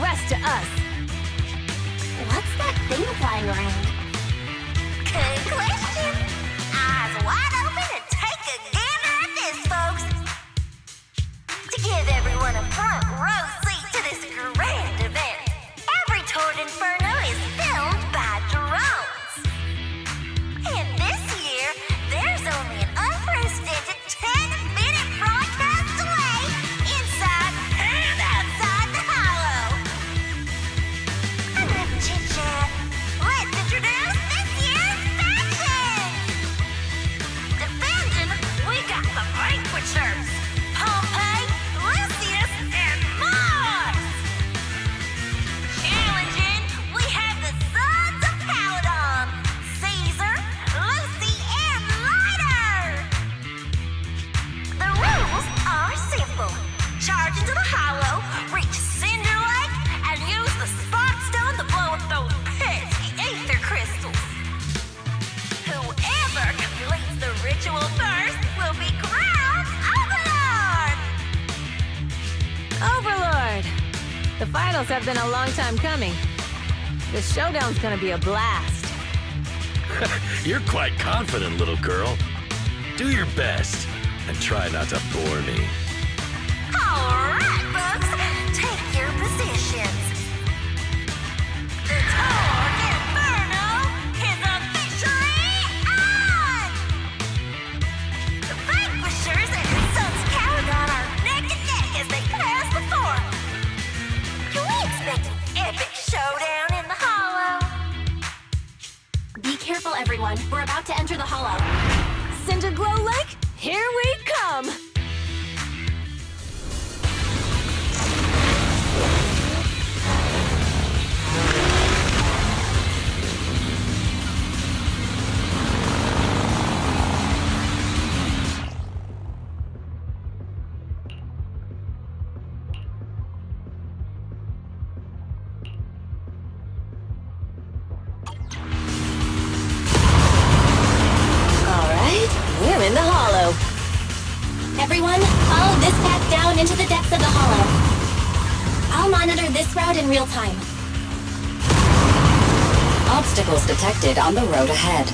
rest to us. What's that thing flying around? Good question. Eyes wide open and take a gander at this, folks. To give everyone a front row seat to this grand event, every tour in Ferno is filmed by drones. And this year, there's only an unprecedented 10-minute broadcast delay inside and outside the hollow. Enough chit-chat. Let's introduce this year's faction. Defending, we got the Vanquishers, Pompeii, Lucius, and Mars. Challenging, we have the Sons of Paladon, Caesar, Lucy, and Lighter. The rules are simple. Charge into the hollow, reach Cinder Lake, and use the Spark Stone to blow up those pesky ether crystals. Whoever completes the ritual first will be crowned Overlord. Overlord! The finals have been a long time coming. This showdown's gonna be a blast. You're quite confident, little girl. Do your best and try not to bore me. All right, folks, take your positions. The tour Inferno is officially on! The Vanquishers and the Sons of Paladon are neck and neck as they pass before. Can we expect an epic showdown in the hollow? Be careful, everyone. We're about to enter the hollow. Cinder Glow Lake, here we come! We're in the hollow. Everyone, follow this path down into the depths of the hollow. I'll monitor this route in real time. Obstacles detected on the road ahead.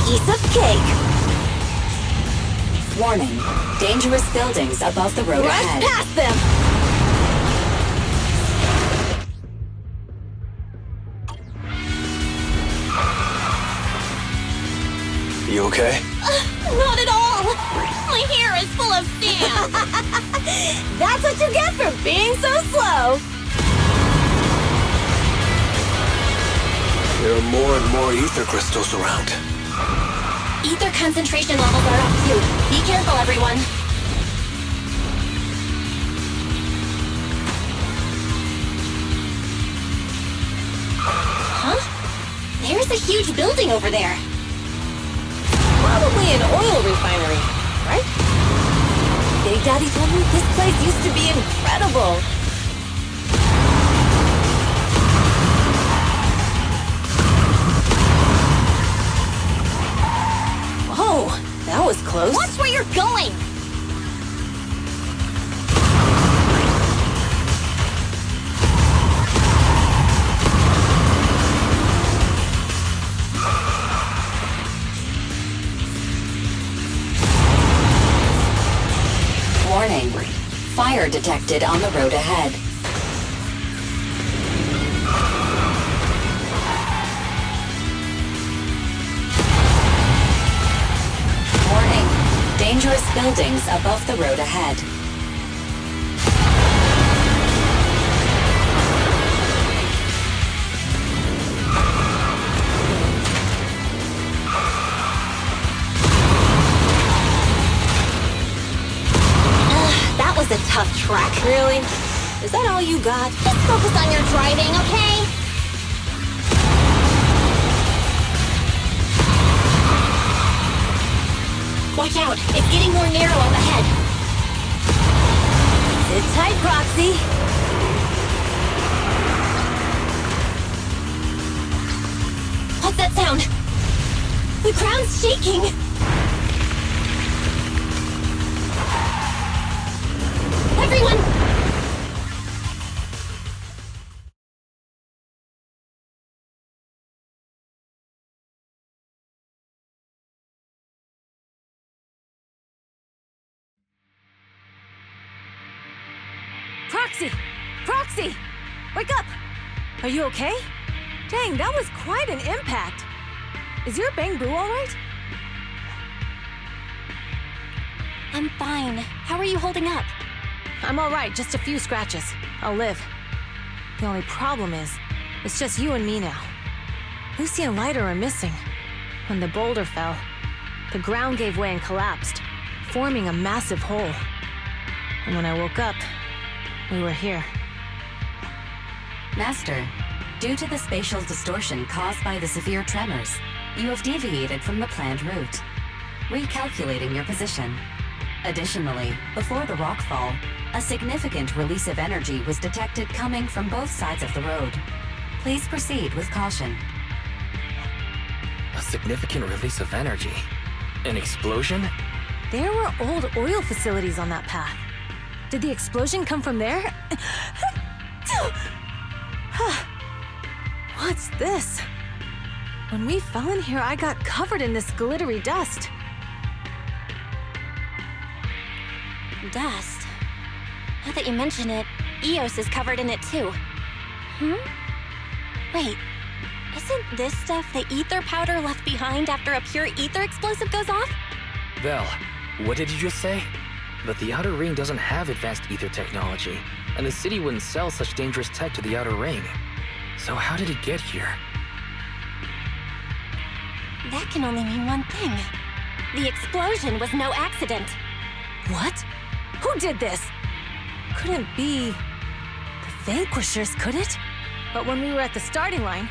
Piece of cake. Warning. Dangerous buildings above the road Rush ahead. past them! You okay? Not at all. My hair is full of sand. That's what you get for being so slow! There are more and more ether crystals around. Ether concentration levels are up too. Be careful, everyone. Huh? There's a huge building over there. Probably an oil refinery, right? Big Daddy told me this place used to be incredible. Whoa, that was close. Watch where you're going! Warning. Fire detected on the road ahead. Warning. Dangerous buildings above the road ahead. That was a tough track. Really? Is that all you got? Just focus on your driving, okay? Watch out! It's getting more narrow up ahead. Sit tight, Proxy. What's that sound? The ground's shaking! Everyone! Proxy! Proxy! Wake up! Are you okay? Dang, that was quite an impact. Is your bang boo alright? I'm fine. How are you holding up? I'm alright, just a few scratches. I'll live. The only problem is, it's just you and me now. Lucy and Lighter are missing. When the boulder fell, the ground gave way and collapsed, forming a massive hole. And when I woke up, we were here. Master, due to the spatial distortion caused by the severe tremors, you have deviated from the planned route, recalculating your position. Additionally, before the rockfall, a significant release of energy was detected coming from both sides of the road. Please proceed with caution. A significant release of energy? An explosion? There were old oil facilities on that path. Did the explosion come from there? What's this? When we fell in here, I got covered in this glittery dust. Dust. Now that you mention it, Eos is covered in it too. Wait, isn't this stuff the ether powder left behind after a pure ether explosive goes off? Vel, what did you just say? But the Outer Ring doesn't have advanced ether technology, and the city wouldn't sell such dangerous tech to the Outer Ring. So how did it get here? That can only mean one thing. The explosion was no accident. What? Who did this? Couldn't be the Vanquishers, could it? But when we were at the starting line,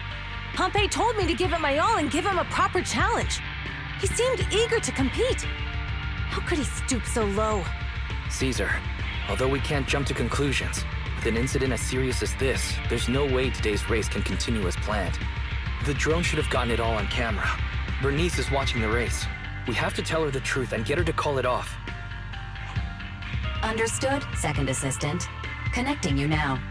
Pompey told me to give it my all and give him a proper challenge. He seemed eager to compete. How could he stoop so low? Caesar, although we can't jump to conclusions, with an incident as serious as this, there's no way today's race can continue as planned. The drone should have gotten it all on camera. Bernice is watching the race. We have to tell her the truth and get her to call it off. Understood, Second Assistant. Connecting you now.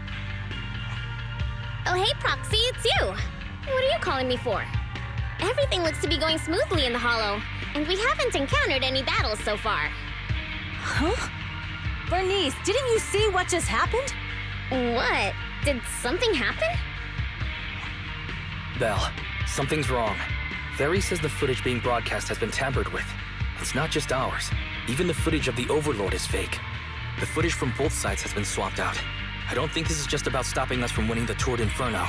Oh, hey, Proxy, it's you. What are you calling me for? Everything looks to be going smoothly in the Hollow, and we haven't encountered any battles so far. Huh? Bernice, didn't you see what just happened? What? Did something happen? Vel, something's wrong. Ferry says the footage being broadcast has been tampered with. It's not just ours. Even the footage of the Overlord is fake. The footage from both sides has been swapped out. I don't think this is just about stopping us from winning the Tour d'Inferno.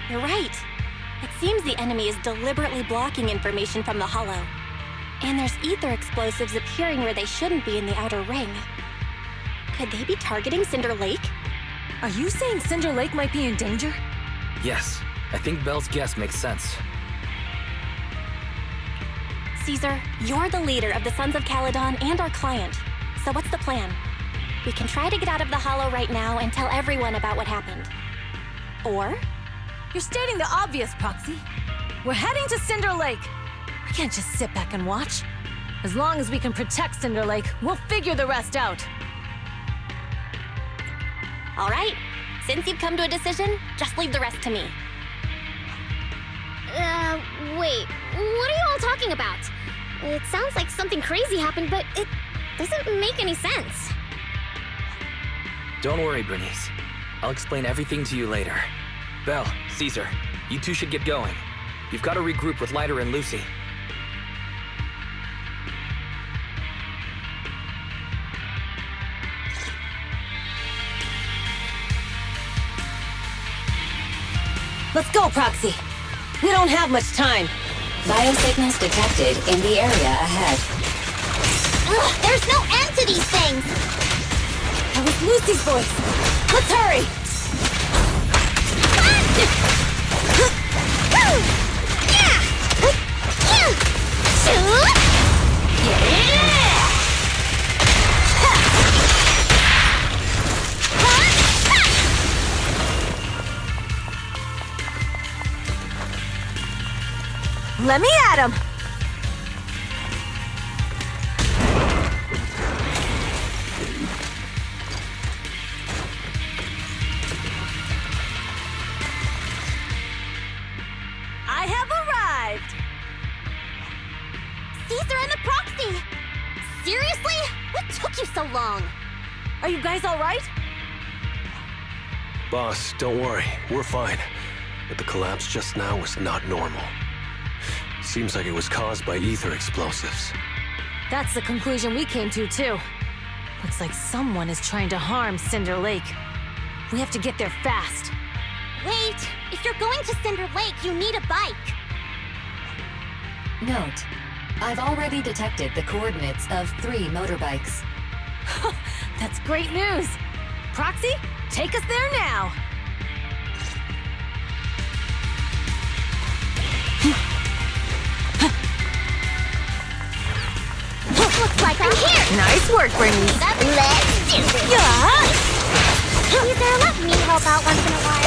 You're right. It seems the enemy is deliberately blocking information from the Hollow. And there's ether explosives appearing where they shouldn't be in the Outer Ring. Could they be targeting Cinder Lake? Are you saying Cinder Lake might be in danger? Yes, I think Belle's guess makes sense. Caesar, you're the leader of the Sons of Caledon and our client. So what's the plan? We can try to get out of the Hollow right now and tell everyone about what happened. Or You're stating the obvious, Proxy. We're heading to Cinder Lake. We can't just sit back and watch. As long as we can protect Cinder Lake, we'll figure the rest out. all right, since you've come to a decision, just leave the rest to me. Wait, what are you all talking about? It sounds like something crazy happened, but it doesn't make any sense. Don't worry, Bernice. I'll explain everything to you later. Belle, Caesar, you two should get going. You've got to regroup with Lighter and Lucy. Let's go, Proxy. We don't have much time. Biosignals detected in the area ahead. Ugh, there's no end to these things! That was Lucy's voice. Let's hurry. Let me at him. I have arrived. Caesar and the Proxy! Seriously? What so long? Are you guys all right? Boss, don't worry. We're fine. But the collapse just now was not normal. Seems like it was caused by ether explosives. That's the conclusion we came to, too. Looks like someone is trying to harm Cinder Lake. We have to get there fast. Wait! If you're going to Cinder Lake, you need a bike! Note, I've already detected the coordinates of 3 motorbikes. That's great news! Proxy, take us there now! Looks like I'm here! Nice work, Brittany! Let's do this! Yeah! Either let me help out once in a while.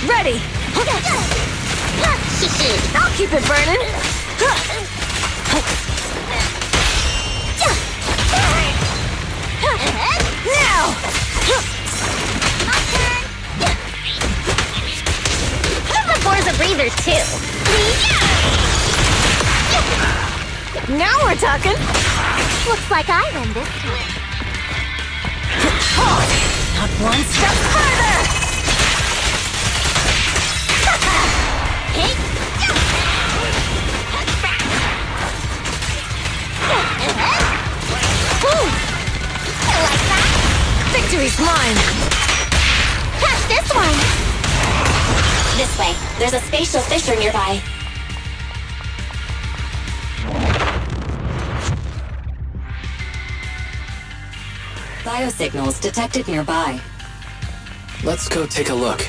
Ready! I'll keep it burning! Now! My turn! Give the boys a breather, too. Now we're talking! Looks like I win this time. Not one step further! Like that? Victory's mine! Catch this one! This way. There's a spatial fissure nearby. Biosignals detected nearby. Let's go take a look.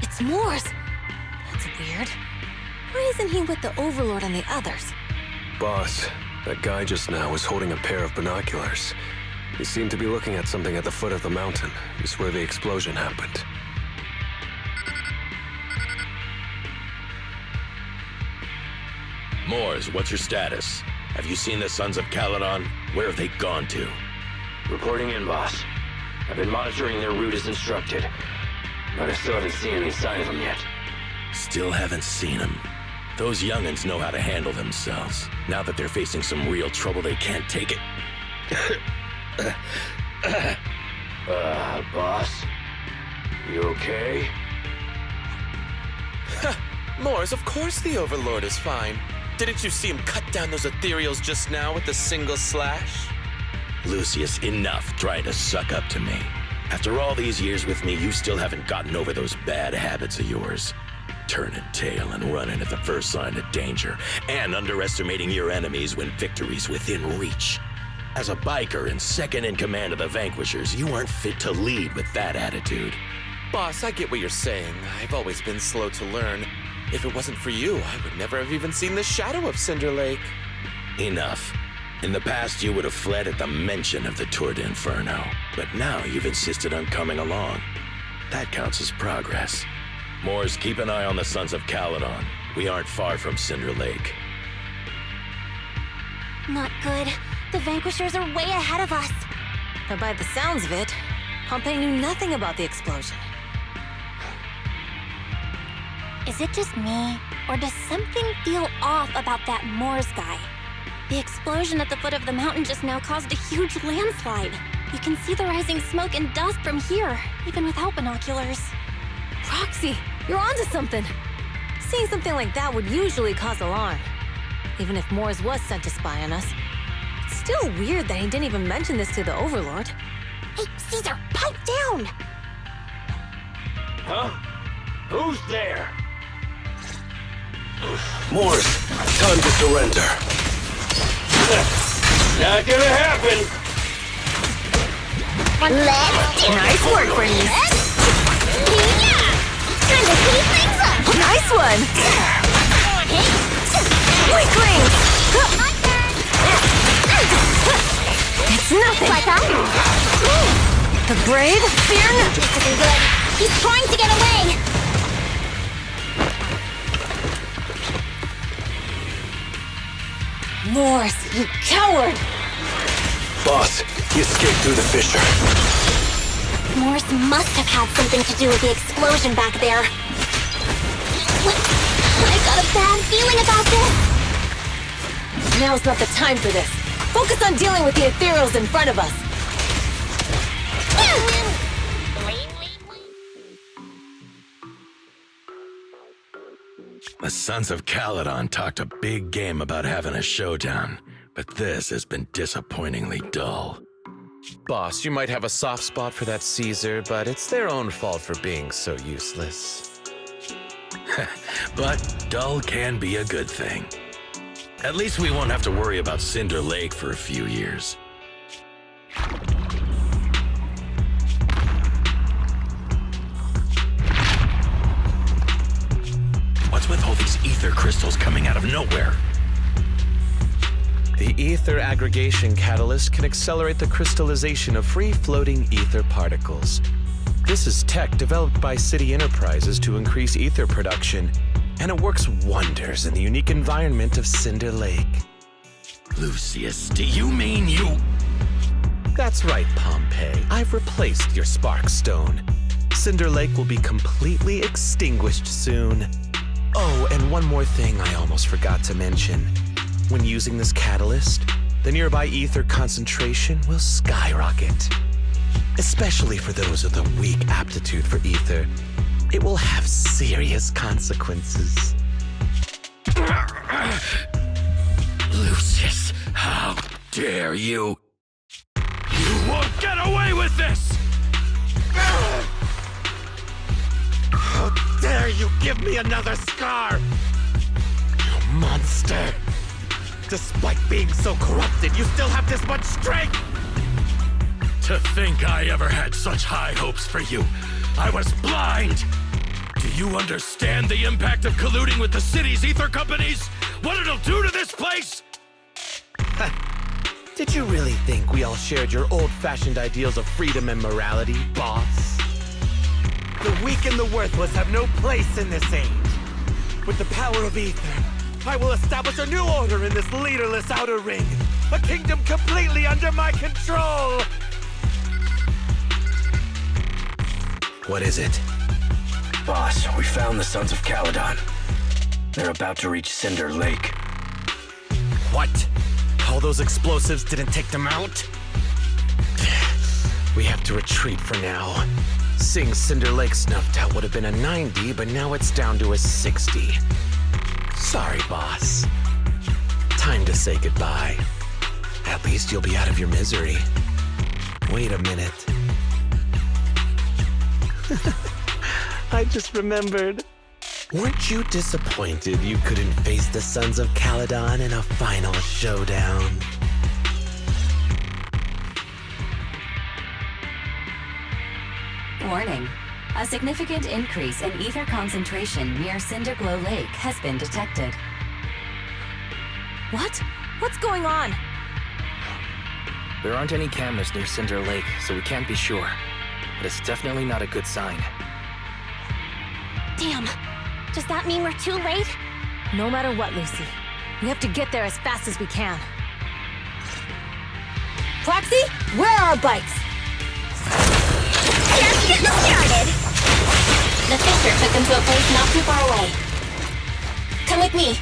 It's Morse! That's weird. Why isn't he with the Overlord and the others? Boss, that guy just now was holding a pair of binoculars. He seemed to be looking at something at the foot of the mountain, just where the explosion happened. Moors, what's your status? Have you seen the Sons of Caledon? Where have they gone to? Reporting in, boss. I've been monitoring their route as instructed, but I still haven't seen any sign of them yet. Still haven't seen them. Those young'uns know how to handle themselves. Now that they're facing some real trouble, they can't take it. Boss? You okay? Moors, of course the Overlord is fine. Didn't you see him cut down those ethereals just now with a single slash? Lucius, enough trying to suck up to me. After all these years with me, you still haven't gotten over those bad habits of yours. Turning tail and running at the first sign of danger, and underestimating your enemies when victory's within reach. As a biker and second in command of the Vanquishers, you aren't fit to lead with that attitude. Boss, I get what you're saying. I've always been slow to learn. If it wasn't for you, I would never have even seen the shadow of Cinder Lake. Enough. In the past, you would have fled at the mention of the Tour d'Inferno, but now you've insisted on coming along. That counts as progress. Moors, keep an eye on the Sons of Caledon. We aren't far from Cinder Lake. Not good. The Vanquishers are way ahead of us. But by the sounds of it, Pompeii knew nothing about the explosion. Is it just me, or does something feel off about that Moors guy? The explosion at the foot of the mountain just now caused a huge landslide. You can see the rising smoke and dust from here, even without binoculars. Proxy, you're onto something. Seeing something like that would usually cause alarm. Even if Moors was sent to spy on us. It's still weird that he didn't even mention this to the Overlord. Hey, Caesar, pipe down! Huh? Who's there? Moors, time to surrender. Not gonna happen! Let's do Nice work, Brittany. Yeah! Time to heat things up! Nice one! Weaklings! My turn! It's nothing! Like I... The brave fear This isn't good. He's trying to get away! Moors, you coward! Boss, he escaped through the fissure. Morse must have had something to do with the explosion back there. I got a bad feeling about this. Now's not the time for this. Focus on dealing with the ethereals in front of us. The Sons of Caledon talked a big game about having a showdown, but this has been disappointingly dull. Boss, you might have a soft spot for that Caesar, but it's their own fault for being so useless. But dull can be a good thing. At least we won't have to worry about Cinder Lake for a few years. What's with all these ether crystals coming out of nowhere? The ether aggregation catalyst can accelerate the crystallization of free-floating ether particles. This is tech developed by City Enterprises to increase ether production, and it works wonders in the unique environment of Cinder Lake. Lucius, do you mean you... That's right, Pompeii. I've replaced your spark stone. Cinder Lake will be completely extinguished soon. Oh, and one more thing I almost forgot to mention. When using this catalyst, the nearby ether concentration will skyrocket. Especially for those with a weak aptitude for ether, it will have serious consequences. Lucius, how dare you? You won't get away with this! How dare you give me another scar! You monster! Despite being so corrupted, you still have this much strength! To think I ever had such high hopes for you. I was blind! Do you understand the impact of colluding with the city's ether companies? What it'll do to this place? Did you really think we all shared your old-fashioned ideals of freedom and morality, boss? The weak and the worthless have no place in this age. With the power of ether, I will establish a new order in this leaderless outer ring. A kingdom completely under my control! What is it? Boss, we found the Sons of Caledon. They're about to reach Cinder Lake. What? All those explosives didn't take them out? We have to retreat for now. Seeing Cinder Lake snuffed out would have been a 90, but now it's down to a 60. Sorry, boss. Time to say goodbye. At least you'll be out of your misery. Wait a minute. I just remembered. Weren't you disappointed you couldn't face the Sons of Caledon in a final showdown? Warning. A significant increase in ether concentration near Cinderglow Lake has been detected. What? What's going on? There aren't any cameras near Cinder Lake, so we can't be sure. But it's definitely not a good sign. Damn. Does that mean we're too late? No matter what, Lucy. We have to get there as fast as we can. Proxy, where are our bikes? Just getting started. The fissure took them to a place not too far away. Come with me.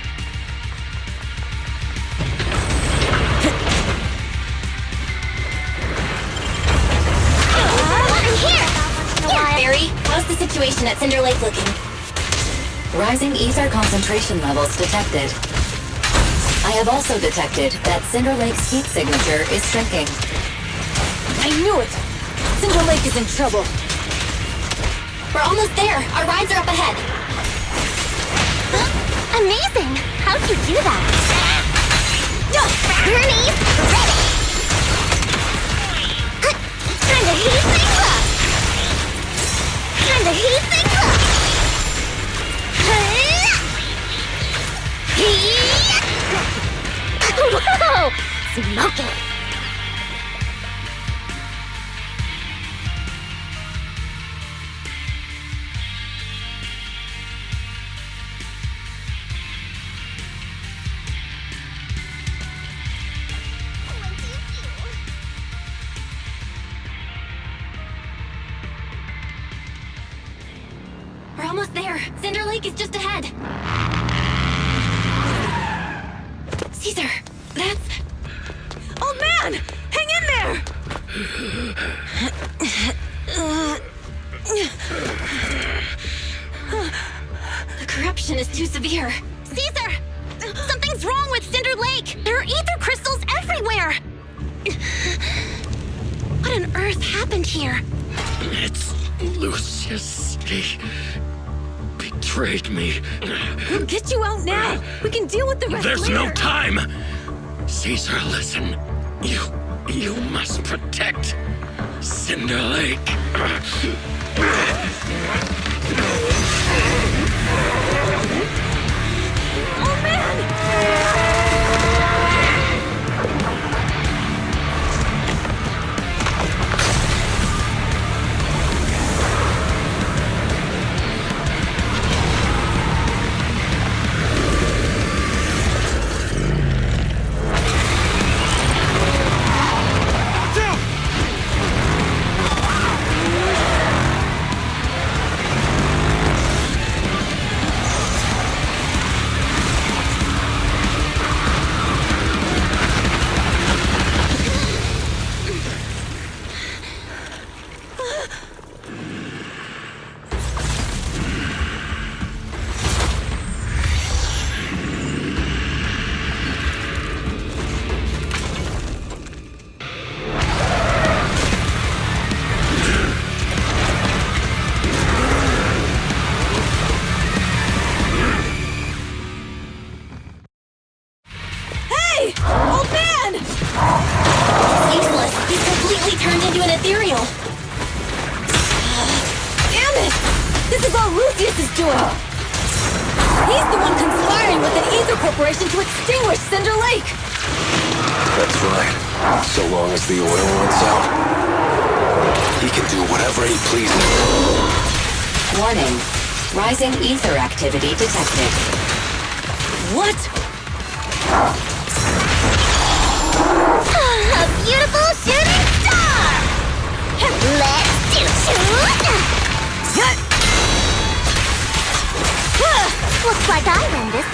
I'm here! Yeah, Barry, how's the situation at Cinder Lake looking? Rising ether concentration levels detected. I have also detected that Cinder Lake's heat signature is shrinking. I knew it! Cinder Lake is in trouble. We're almost there. Our rides are up ahead. Amazing! How'd you do that? Bernie, ready! Time to heat things up! Time to heat things up! Whoa! Smoking! almost there. Cinder Lake is just ahead. Caesar, that's... Old man! Hang in there! The corruption is too severe. Caesar! Something's wrong with Cinder Lake! There are ether crystals everywhere! What on earth happened here? It's Lucius. He betrayed me. We'll get you out now. We can deal with the rest There's later. no time! Caesar, listen. You must protect Cinder Lake. Oh man! Old man! It's useless. He's completely turned into an ethereal. Damn it! This is all Lucius is doing! He's the one conspiring with an ether corporation to extinguish Cinder Lake! That's right. So long as the oil runs out, he can do whatever he pleases. Warning. Rising ether activity detected. What? A beautiful shooting star! Let's do shoot! Looks like I win this.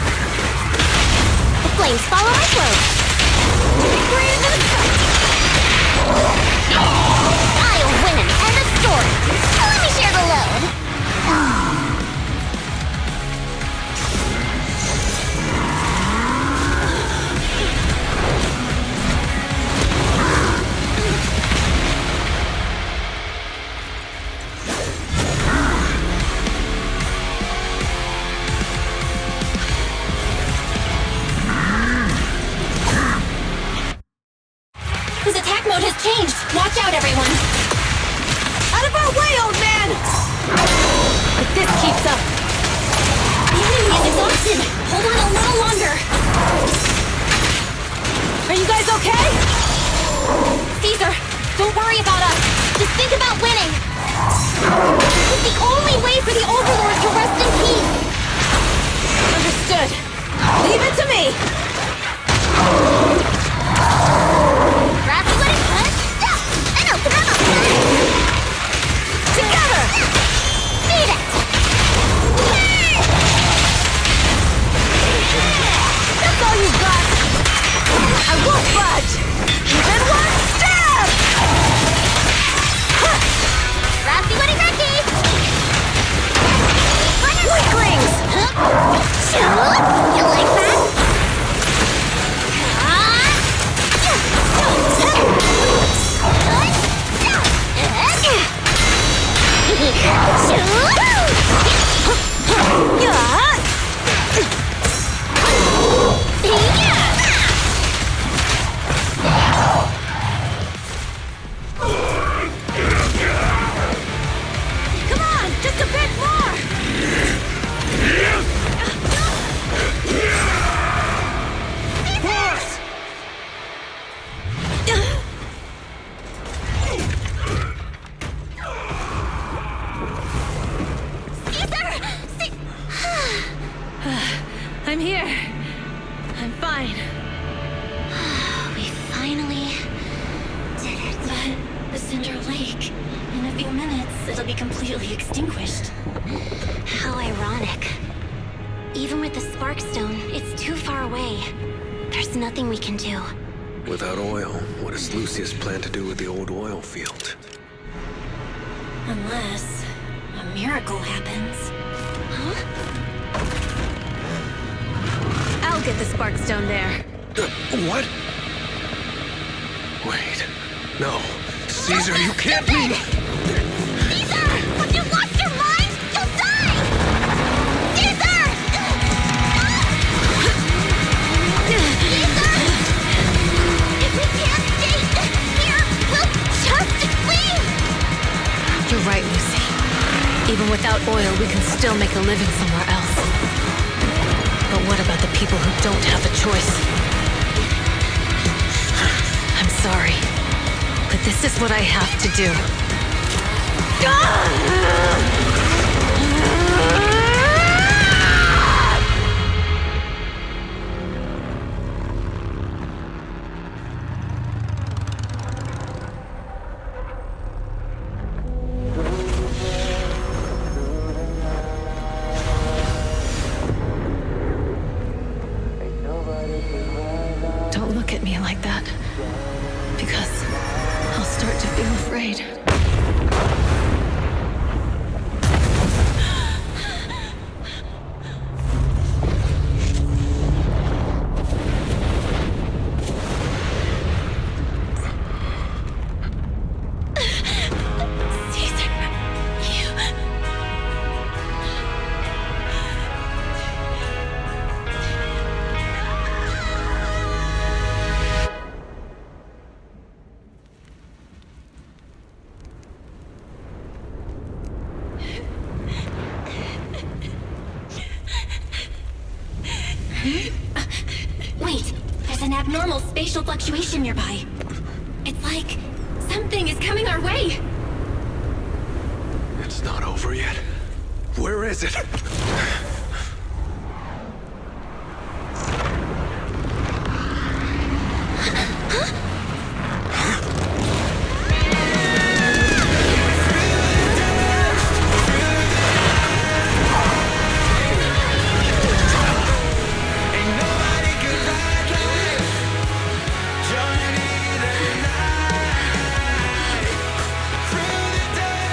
The flames follow my clothes. Breathe and fight! I'll win an end of story. Let me share the load. His attack mode has changed. Watch out, everyone. Out of our way, old man! If this keeps up... The enemy is exhausted. Hold on a little longer. Are you guys okay? Caesar, don't worry about us. Just think about winning. This is the only way for the Overlord to rest in peace. Understood. Leave it to me! Grab me what it could. Stop! And open them up. Together! Beat it! That's all you got! I won't budge! Even one step! Grab me what it could. Weaklings! Shoot! You like that? Come on, just a bit more! I'm here. I'm fine. We finally did it. But the Cinder Lake, in a few minutes, it'll be completely extinguished. How ironic. Even with the Sparkstone, it's too far away. There's nothing we can do. Without oil, what does Lucius plan to do with the old oil field? Unless a miracle happens. I'll get the Sparkstone there. What? Wait. No. Caesar, you can't leave! Caesar! Have you lost your mind? You'll die! Caesar! Caesar! If we can't stay here, we'll just leave! You're right, Lucy. Even without oil, we can still make a living somewhere else. But what about the people who don't have a choice? I'm sorry, but this is what I have to do. Don't look at me like that, because I'll start to feel afraid. Caesar, you... Wait, there's an abnormal spatial fluctuation nearby. It's like something is coming our way. It's not over yet. Where is it?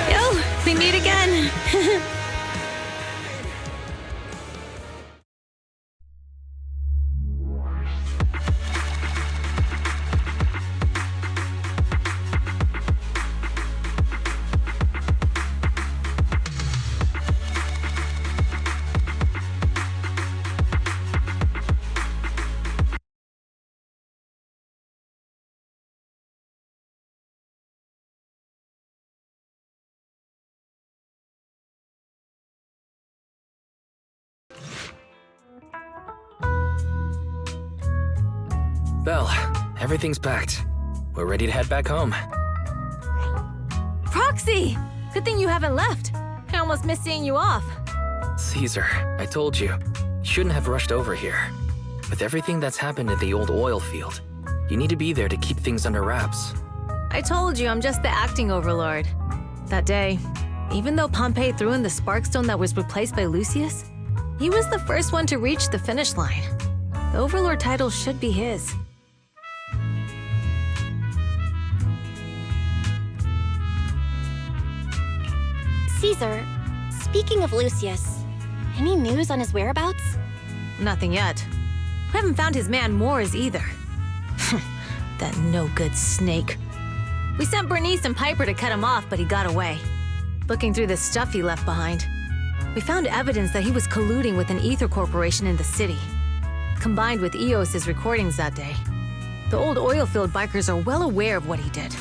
Yo, we meet again. Belle, everything's packed. We're ready to head back home. Proxy! Good thing you haven't left. I almost missed seeing you off. Caesar, I told you, you shouldn't have rushed over here. With everything that's happened at the old oil field, you need to be there to keep things under wraps. I told you I'm just the acting overlord. That day, even though Pompey threw in the Sparkstone that was replaced by Lucius, he was the first one to reach the finish line. The overlord title should be his. Caesar, speaking of Lucius, any news on his whereabouts? Nothing yet. We haven't found his man Moores either. That no-good snake. We sent Bernice and Piper to cut him off, but he got away. Looking through the stuff he left behind, we found evidence that he was colluding with an ether corporation in the city. Combined with Eos's recordings that day, the old oilfield bikers are well aware of what he did.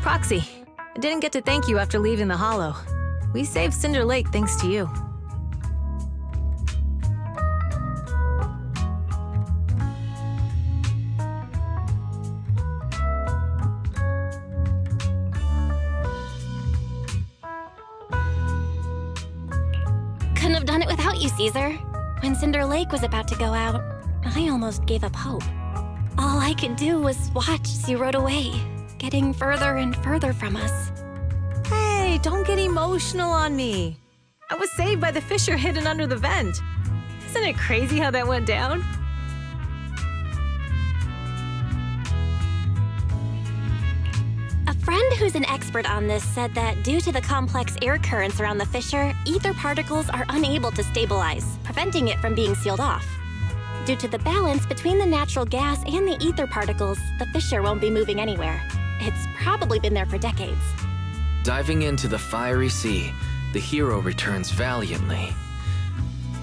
Proxy, I didn't get to thank you after leaving the Hollow. We saved Cinder Lake thanks to you. Couldn't have done it without you, Caesar. When Cinder Lake was about to go out, I almost gave up hope. All I could do was watch as you rode away, getting further and further from us. Hey, Okay, don't get emotional on me. I was saved by the fissure hidden under the vent. Isn't it crazy how that went down? A friend who's an expert on this said that due to the complex air currents around the fissure, ether particles are unable to stabilize, preventing it from being sealed off. Due to the balance between the natural gas and the ether particles, the fissure won't be moving anywhere. It's probably been there for decades. Diving into the fiery sea, the hero returns valiantly.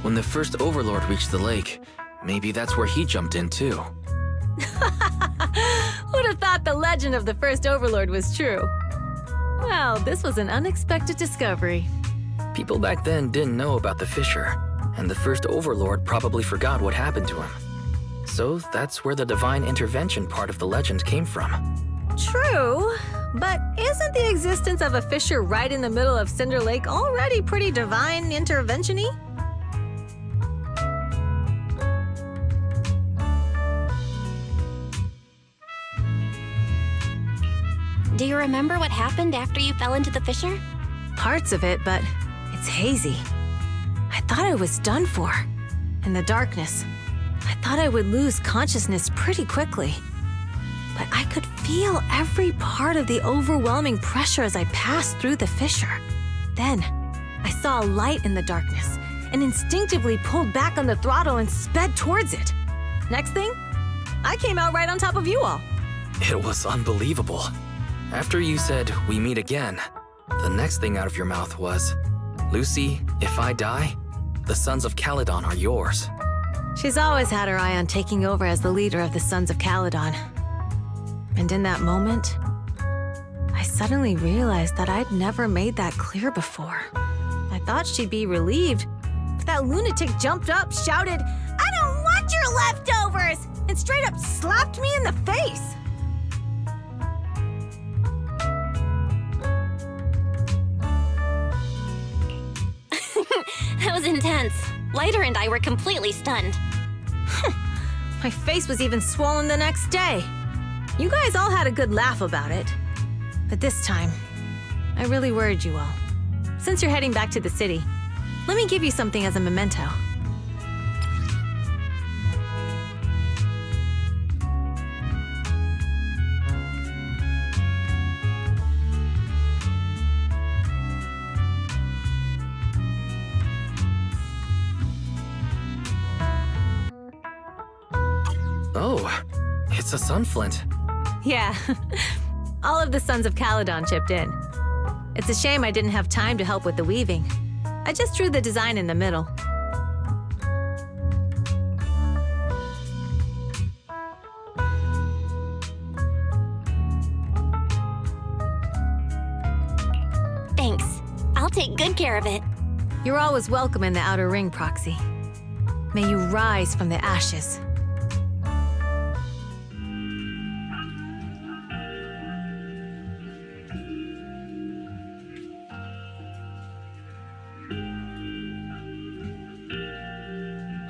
When the first Overlord reached the lake, maybe that's where he jumped in too. Who'd have thought the legend of the first Overlord was true? Well, this was an unexpected discovery. People back then didn't know about the fissure, and the first Overlord probably forgot what happened to him. So that's where the divine intervention part of the legend came from. True, but isn't the existence of a fissure right in the middle of Cinder Lake already pretty divine intervention-y? Do you remember what happened after you fell into the fissure? Parts of it, but it's hazy. I thought I was done for. In the darkness, I thought I would lose consciousness pretty quickly. But I could feel every part of the overwhelming pressure as I passed through the fissure. Then, I saw a light in the darkness and instinctively pulled back on the throttle and sped towards it. Next thing, I came out right on top of you all. It was unbelievable. After you said, "We meet again," the next thing out of your mouth was, "Lucy, if I die, the Sons of Caledon are yours." She's always had her eye on taking over as the leader of the Sons of Caledon. And in that moment, I suddenly realized that I'd never made that clear before. I thought she'd be relieved, but that lunatic jumped up, shouted, "I don't want your leftovers!" and straight up slapped me in the face. That was intense. Lighter and I were completely stunned. My face was even swollen the next day. You guys all had a good laugh about it. But this time, I really worried you all. Since you're heading back to the city, let me give you something as a memento. Oh, it's a sunflint. Yeah, all of the Sons of Caledon chipped in. It's a shame I didn't have time to help with the weaving. I just drew the design in the middle. Thanks. I'll take good care of it. You're always welcome in the Outer Ring, Proxy. May you rise from the ashes.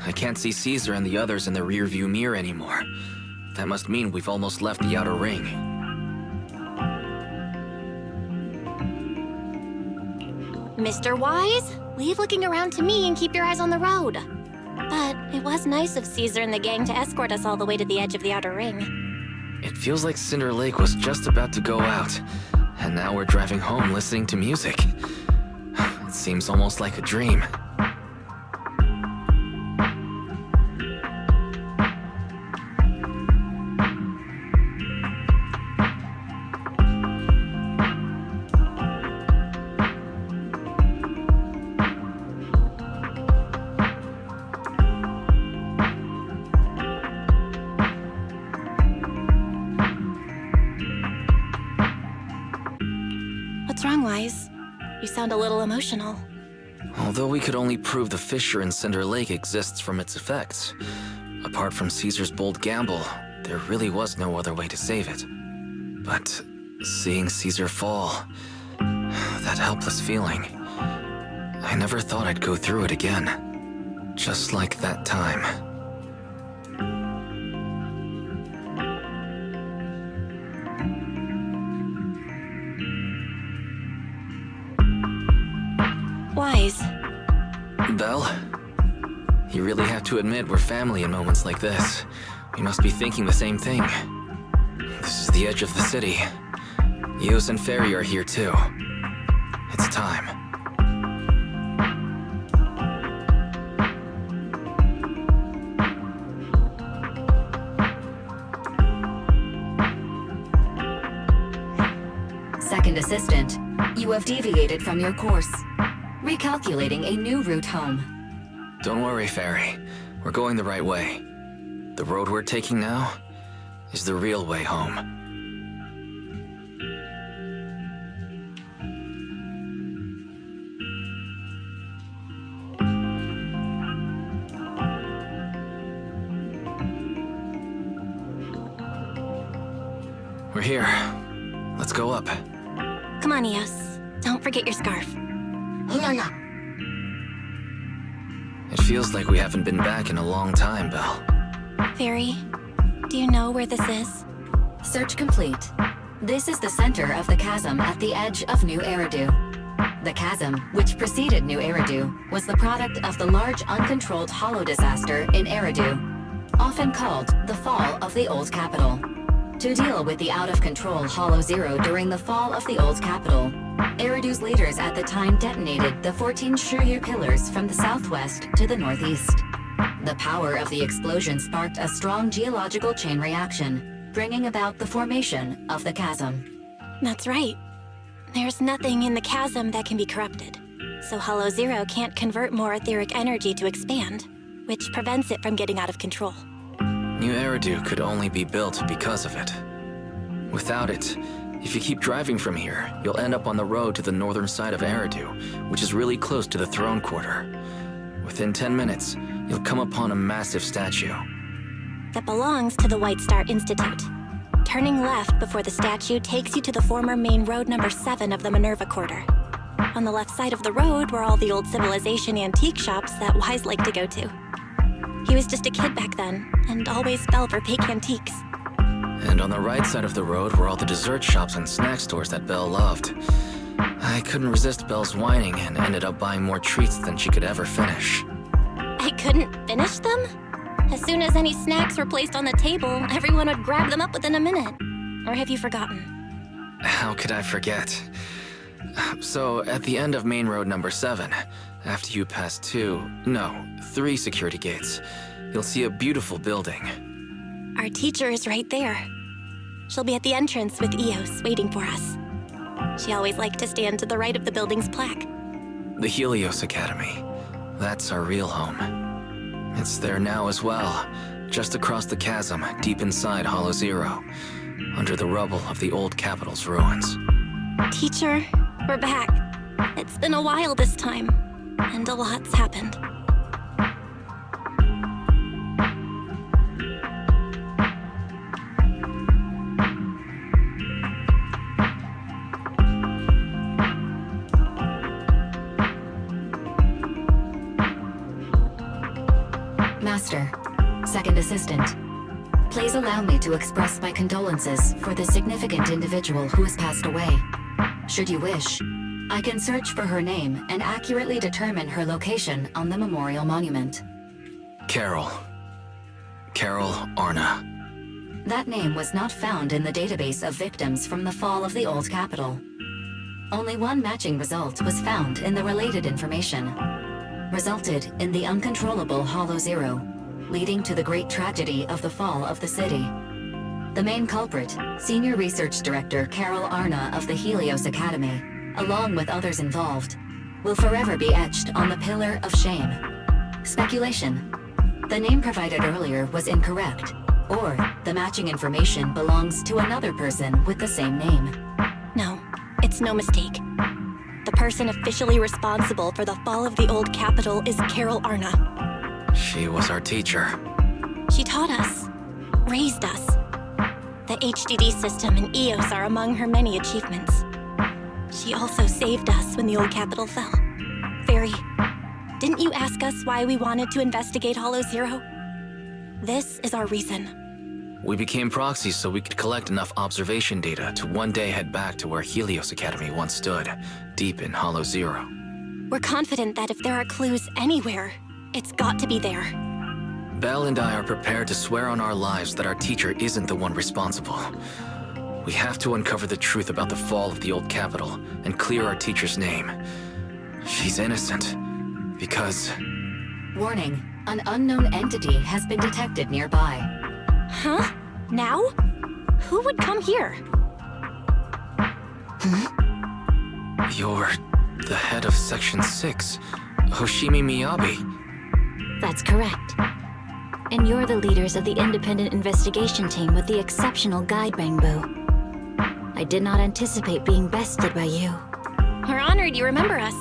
I can't see Caesar and the others in the rearview mirror anymore. That must mean we've almost left the Outer Ring. Mr. Wise, leave looking around to me and keep your eyes on the road. But it was nice of Caesar and the gang to escort us all the way to the edge of the Outer Ring. It feels like Cinder Lake was just about to go out, and now we're driving home listening to music. It seems almost like a dream. What's wrong, Wise? You sound a little emotional. Although we could only prove the fissure in Cinder Lake exists from its effects, apart from Caesar's bold gamble, there really was no other way to save it. But seeing Caesar fall, that helpless feeling, I never thought I'd go through it again. Just like that time. wise. Belle? You really have to admit we're family in moments like this. You must be thinking the same thing. This is the edge of the city. Eos and Ferry are here too. It's time. Second assistant, you have deviated from your course. Recalculating a new route home. Don't worry, Ferry. We're going the right way. The road we're taking now is the real way home. We're here. Let's go up. Come on, Eos. Don't forget your scarf. It feels like we haven't been back in a long time, Belle. Ferry, do you know where this is? Search complete. This is the center of the chasm at the edge of New Eridu. The chasm, which preceded New Eridu, was the product of the large uncontrolled hollow disaster in Eridu, often called the fall of the Old Capital. To deal with the out-of-control Hollow Zero during the fall of the Old Capital, Eridu's leaders at the time detonated the 14 Shuryu pillars from the southwest to the northeast. The power of the explosion sparked a strong geological chain reaction, bringing about the formation of the chasm. That's right. There's nothing in the chasm that can be corrupted, so Hollow Zero can't convert more etheric energy to expand, which prevents it from getting out of control. New Eridu could only be built because of it. Without it, if you keep driving from here, you'll end up on the road to the northern side of Eridu, which is really close to the throne quarter. Within 10 minutes, you'll come upon a massive statue. That belongs to the White Star Institute. Turning left before the statue takes you to the former main road number 7 of the Minerva Quarter. On the left side of the road were all the old civilization antique shops that Wise liked to go to. He was just a kid back then, and always fell for fake antiques. And on the right side of the road were all the dessert shops and snack stores that Belle loved. I couldn't resist Belle's whining and ended up buying more treats than she could ever finish. I couldn't finish them? As soon as any snacks were placed on the table, everyone would grab them up within a minute. Or have you forgotten? How could I forget? So, at the end of main road number 7, after you pass 3 security gates, you'll see a beautiful building. Our teacher is right there. She'll be at the entrance with Eos, waiting for us. She always liked to stand to the right of the building's plaque. The Helios Academy. That's our real home. It's there now as well, just across the chasm, deep inside Hollow Zero, under the rubble of the old capital's ruins. Teacher, we're back. It's been a while this time, and a lot's happened. Master, second assistant, please allow me to express my condolences for the significant individual who has passed away. Should you wish, I can search for her name and accurately determine her location on the memorial monument. Carol Arna. That name was not found in the database of victims from the fall of the Old Capital. Only one matching result was found in the related information. Resulted in the uncontrollable Hollow Zero, leading to the great tragedy of the fall of the city. The main culprit, Senior Research Director Carol Arna of the Helios Academy, along with others involved, will forever be etched on the Pillar of Shame. Speculation. The name provided earlier was incorrect, or the matching information belongs to another person with the same name. No, it's no mistake. The person officially responsible for the fall of the Old Capital is Carol Arna. She was our teacher. She taught us, raised us. The HDD system and EOS are among her many achievements. She also saved us when the Old Capital fell. Ferry, didn't you ask us why we wanted to investigate Hollow Zero? This is our reason. We became proxies so we could collect enough observation data to one day head back to where Helios Academy once stood, deep in Hollow Zero. We're confident that if there are clues anywhere, it's got to be there. Belle and I are prepared to swear on our lives that our teacher isn't the one responsible. We have to uncover the truth about the fall of the old capital and clear our teacher's name. She's innocent. Because... Warning, an unknown entity has been detected nearby. Huh? Now? Who would come here? You're the head of Section 6, Hoshimi Miyabi. That's correct. And you're the leaders of the independent investigation team with the exceptional guide Bangbu. I did not anticipate being bested by you. We're honored you remember us.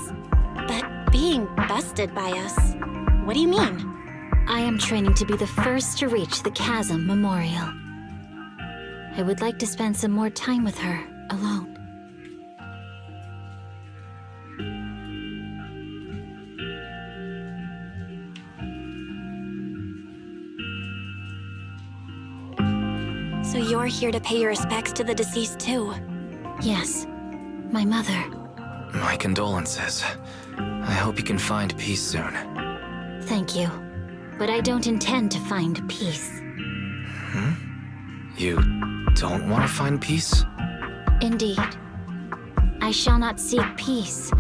But being bested by us, what do you mean? I am training to be the first to reach the Chasm Memorial. I would like to spend some more time with her, alone. So you're here to pay your respects to the deceased too? Yes, my mother. My condolences. I hope you can find peace soon. Thank you. But I don't intend to find peace. You don't want to find peace? Indeed. I shall not seek peace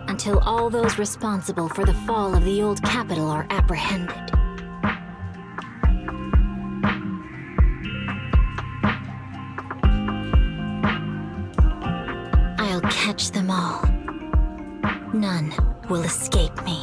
until all those responsible for the fall of the old capital are apprehended. I'll catch them all. None will escape me.